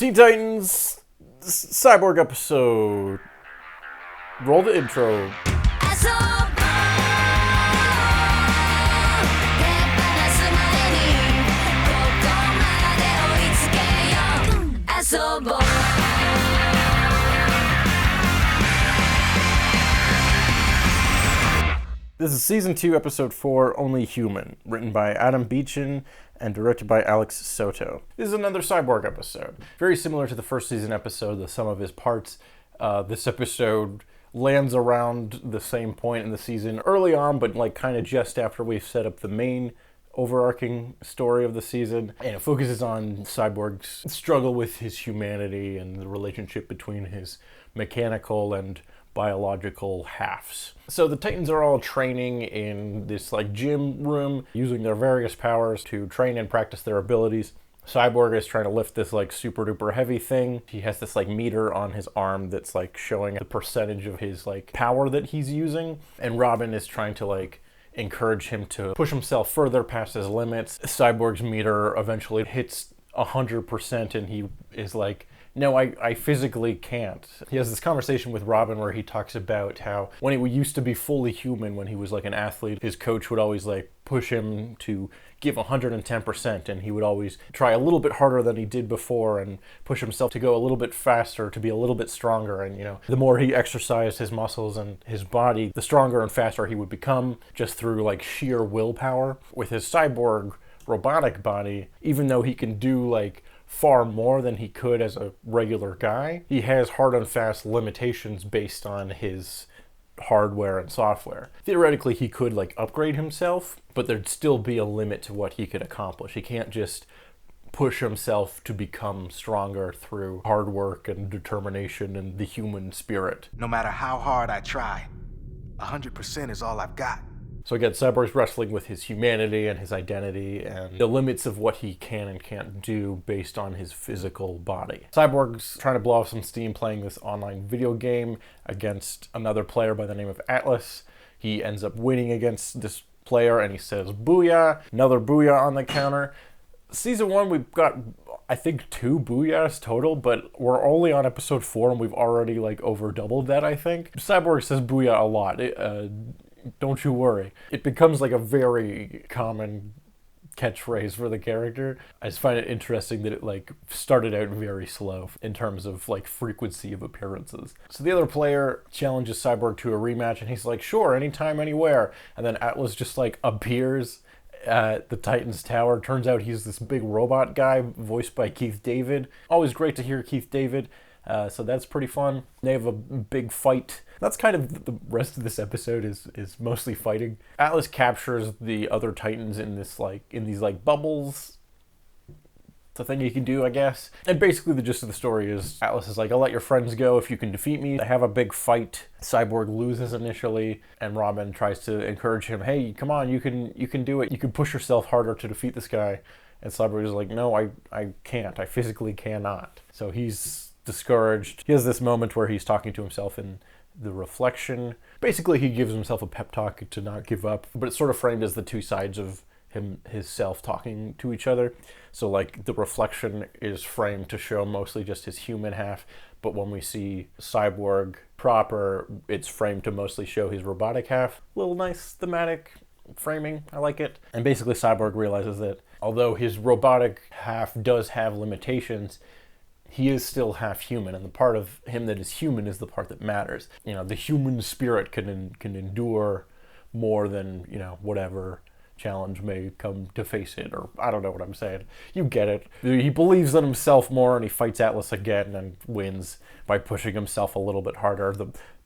Teen Titans Cyborg episode. Roll the intro. This is Season 2, Episode 4, Only Human, written by Adam Beechin and directed by Alex Soto. This is another Cyborg episode. Very similar to the first season episode, the sum of his parts. This episode lands around the same point in the season early on, but like kind of just after we've set up the main overarching story of the season. And it focuses on Cyborg's struggle with his humanity and the relationship between his mechanical and biological halves. So the Titans are all training in this like gym room, using their various powers to train and practice their abilities. Cyborg is trying to lift this like super duper heavy thing. He has this like meter on his arm that's like showing the percentage of his like power that he's using. And Robin is trying to like encourage him to push himself further past his limits. Cyborg's meter eventually hits 100% and he is like, no, I physically can't. He has this conversation with Robin where he talks about how when he used to be fully human, when he was like an athlete, his coach would always like push him to give 110%, and he would always try a little bit harder than he did before and push himself to go a little bit faster, to be a little bit stronger. And, you know, the more he exercised his muscles and his body, the stronger and faster he would become just through like sheer willpower. With his cyborg robotic body, even though he can do like far more than he could as a regular guy, he has hard and fast limitations based on his hardware and software. Theoretically, he could like upgrade himself, but there'd still be a limit to what he could accomplish. He can't just push himself to become stronger through hard work and determination and the human spirit. No matter how hard I try, 100% is all I've got. So again, Cyborg's wrestling with his humanity and his identity and the limits of what he can and can't do based on his physical body. Cyborg's trying to blow off some steam playing this online video game against another player by the name of Atlas. He ends up winning against this player and he says, "Booyah!" Another booyah on the counter. Season 1, we've got, I think, 2 booyahs total, but we're only on episode 4 and we've already like over doubled that, I think. Cyborg says booyah a lot. Don't you worry. It becomes like a very common catchphrase for the character. I just find it interesting that it like started out very slow in terms of like frequency of appearances. So the other player challenges Cyborg to a rematch and he's like, sure, anytime, anywhere. And then Atlas just like appears at the Titans Tower. Turns out he's this big robot guy voiced by Keith David. Always great to hear Keith David. So that's pretty fun. They have a big fight. That's kind of the rest of this episode is mostly fighting. Atlas captures the other Titans in these bubbles. It's a thing you can do, I guess. And basically the gist of the story is Atlas is like, I'll let your friends go if you can defeat me. They have a big fight. Cyborg loses initially, and Robin tries to encourage him, hey, come on, you can do it. You can push yourself harder to defeat this guy. And Cyborg is like, no, I can't. I physically cannot. So he's discouraged. He has this moment where he's talking to himself in the reflection. Basically, he gives himself a pep talk to not give up, but it's sort of framed as the two sides of his self talking to each other. So like the reflection is framed to show mostly just his human half, but when we see Cyborg proper, it's framed to mostly show his robotic half. Little nice thematic framing, I like it. And basically Cyborg realizes that although his robotic half does have limitations, he is still half human, and the part of him that is human is the part that matters. You know, the human spirit can endure more than, you know, whatever challenge may come to face it, or I don't know what I'm saying. You get it. He believes in himself more, and he fights Atlas again and wins by pushing himself a little bit harder.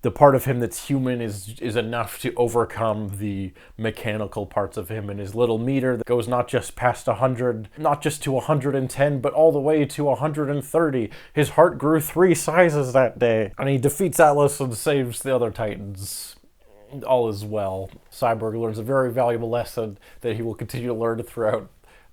The part of him that's human is enough to overcome the mechanical parts of him, and his little meter that goes not just past 100, not just to 110, but all the way to 130. His heart grew 3 sizes that day, and he defeats Atlas and saves the other Titans. All is well. Cyborg learns a very valuable lesson that he will continue to learn throughout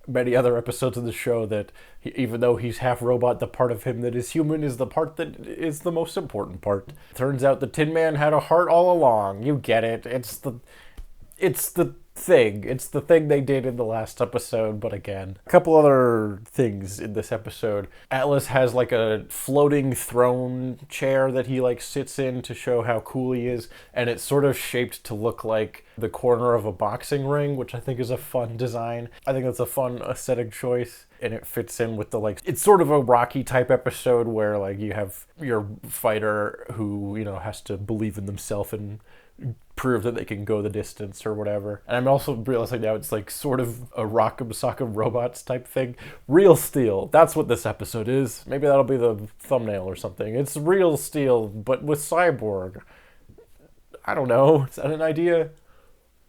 many other episodes of the show, that even though he's half robot, the part of him that is human is the part that is the most important part. Turns out the Tin Man had a heart all along. You get it. It's the thing. It's the thing they did in the last episode, but again. A couple other things in this episode. Atlas has like a floating throne chair that he like sits in to show how cool he is, and it's sort of shaped to look like the corner of a boxing ring, which I think is a fun design. I think that's a fun aesthetic choice, and it fits in with the like, it's sort of a Rocky type episode where like you have your fighter who, you know, has to believe in themselves and prove that they can go the distance or whatever. And I'm also realizing now it's like sort of a Rock'em Sock'em Robots type thing. Real Steel, that's what this episode is. Maybe that'll be the thumbnail or something. It's Real Steel, but with Cyborg. I don't know, is that an idea?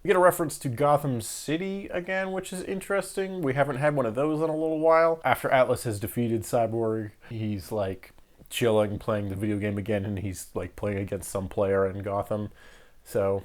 We get a reference to Gotham City again, which is interesting. We haven't had one of those in a little while. After Atlas has defeated Cyborg, he's like chilling, playing the video game again, and he's like playing against some player in Gotham. So,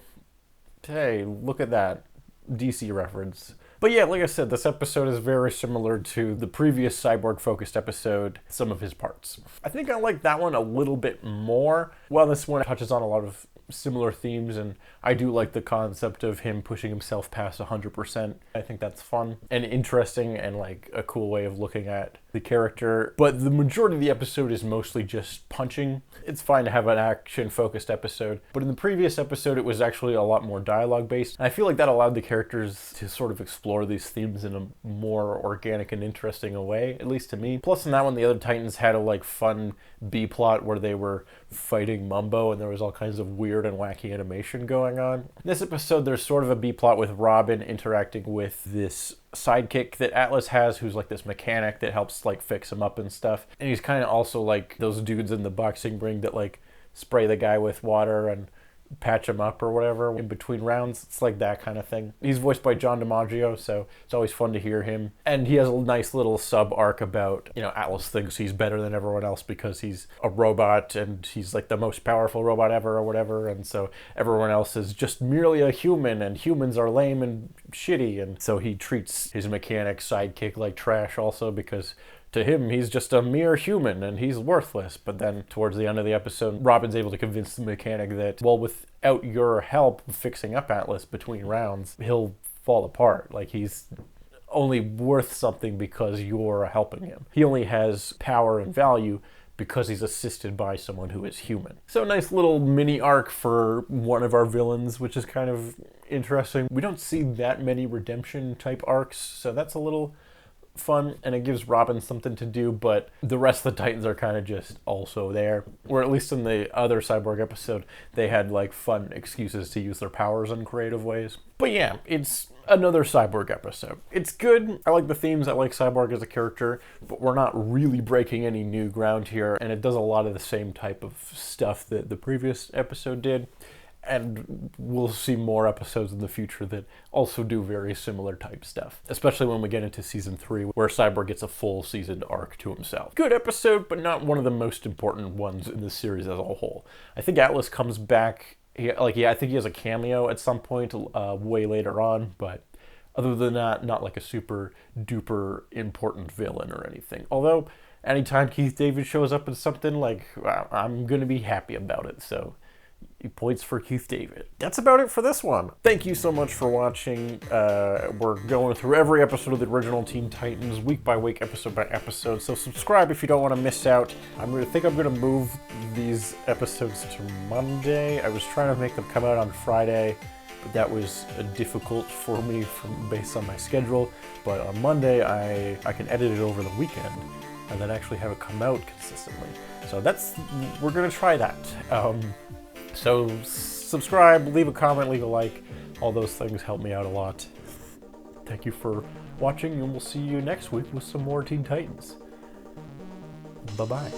hey, look at that DC reference. But yeah, like I said, this episode is very similar to the previous Cyborg-focused episode, some of his parts. I think I like that one a little bit more. Well, this one touches on a lot of similar themes, and I do like the concept of him pushing himself past 100%. I think that's fun and interesting and like a cool way of looking at the character. But the majority of the episode is mostly just punching. It's fine to have an action-focused episode, but in the previous episode it was actually a lot more dialogue-based. And I feel like that allowed the characters to sort of explore these themes in a more organic and interesting a way, at least to me. Plus in that one, the other Titans had a like fun B-plot where they were fighting Mumbo and there was all kinds of weird and wacky animation going on. In this episode, there's sort of a B-plot with Robin interacting with this sidekick that Atlas has, who's like this mechanic that helps like fix him up and stuff. And he's kind of also like those dudes in the boxing ring that like spray the guy with water and patch him up or whatever in between rounds. It's like that kind of thing. He's voiced by John DiMaggio, so it's always fun to hear him. And he has a nice little sub-arc about, you know, Atlas thinks he's better than everyone else because he's a robot and he's like the most powerful robot ever or whatever, and so everyone else is just merely a human and humans are lame and shitty, and so he treats his mechanic sidekick like trash also because to him, he's just a mere human and he's worthless. But then towards the end of the episode, Robin's able to convince the mechanic that, well, without your help fixing up Atlas between rounds, he'll fall apart. Like, he's only worth something because you're helping him. He only has power and value because he's assisted by someone who is human. So a nice little mini arc for one of our villains, which is kind of interesting. We don't see that many redemption type arcs, so that's a little fun, and it gives Robin something to do, but the rest of the Titans are kind of just also there. Or at least in the other Cyborg episode, they had like fun excuses to use their powers in creative ways. But yeah, it's another Cyborg episode. It's good. I like the themes. I like Cyborg as a character, but we're not really breaking any new ground here, and it does a lot of the same type of stuff that the previous episode did. And we'll see more episodes in the future that also do very similar type stuff, especially when we get into season 3, where Cyborg gets a full seasoned arc to himself. Good episode, but not one of the most important ones in the series as a whole. I think Atlas comes back, I think he has a cameo at some point way later on, but other than that, not like a super duper important villain or anything. Although, anytime Keith David shows up in something, like, I'm gonna be happy about it, so points for Keith David. That's about it for this one. Thank you so much for watching. We're going through every episode of the original Teen Titans, week by week, episode by episode, so subscribe if you don't want to miss out. I think I'm going to move these episodes to Monday. I was trying to make them come out on Friday, but that was difficult for me based on my schedule. But on Monday, I can edit it over the weekend and then actually have it come out consistently. So we're going to try that. So subscribe, leave a comment, leave a like. All those things help me out a lot. Thank you for watching, and we'll see you next week with some more Teen Titans. Bye-bye.